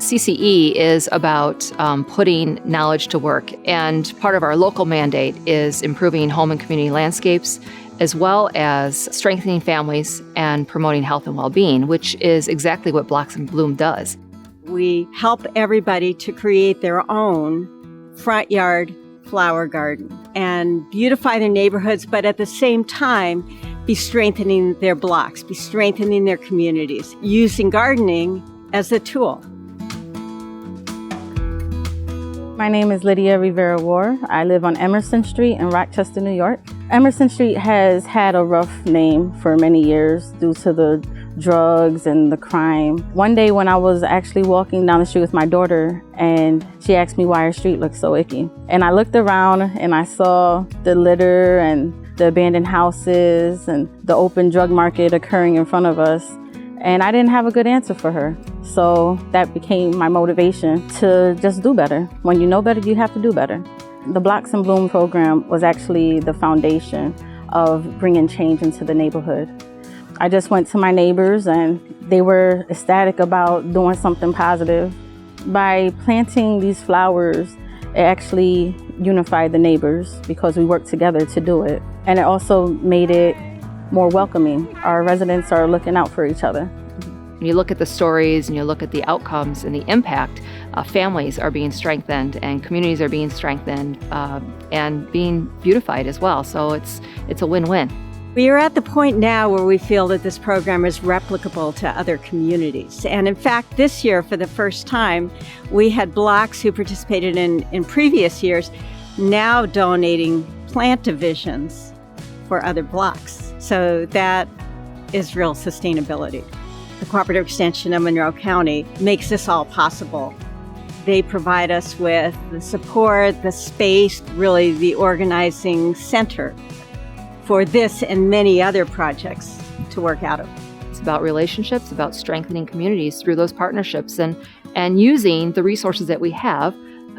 CCE is about putting knowledge to work, and part of our local mandate is improving home and community landscapes, as well as strengthening families and promoting health and well-being, which is exactly what Blocks in Bloom does. We help everybody to create their own front yard flower garden and beautify their neighborhoods, but at the same time, be strengthening their blocks, be strengthening their communities, using gardening as a tool. My name is Lydia Rivera-War. I live on Emerson Street in Rochester, New York. Emerson Street has had a rough name for many years due to the drugs and the crime. One day when I was actually walking down the street with my daughter, and she asked me why our street looked so icky. And I looked around and I saw the litter and the abandoned houses and the open drug market occurring in front of us. And I didn't have a good answer for her. So that became my motivation to just do better. When you know better, you have to do better. The Blocks in Bloom program was actually the foundation of bringing change into the neighborhood. I just went to my neighbors and they were ecstatic about doing something positive. By planting these flowers, it actually unified the neighbors because we worked together to do it. And it also made it more welcoming. Our residents are looking out for each other. When you look at the stories and you look at the outcomes and the impact, families are being strengthened and communities are being strengthened and being beautified as well. So it's a win-win. We are at the point now where we feel that this program is replicable to other communities. And in fact, this year, for the first time, we had Blocks who participated in previous years now donating plant divisions for other blocks. So that is real sustainability. The Cooperative Extension of Monroe County makes this all possible. They provide us with the support, the space, really the organizing center for this and many other projects to work out of. It's about relationships, about strengthening communities through those partnerships and using the resources that we have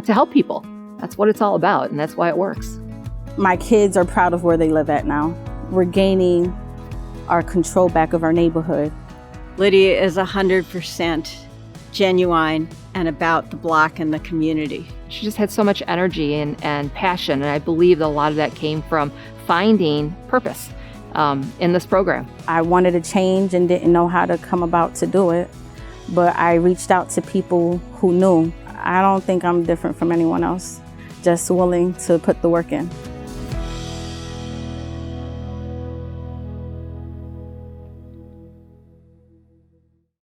to help people. That's what it's all about, and that's why it works. My kids are proud of where they live at now. We're gaining our control back of our neighborhood. Lydia is 100% genuine and about the block and the community. She just had so much energy and passion, and I believe a lot of that came from finding purpose in this program. I wanted to change and didn't know how to come about to do it, but I reached out to people who knew. I don't think I'm different from anyone else, just willing to put the work in.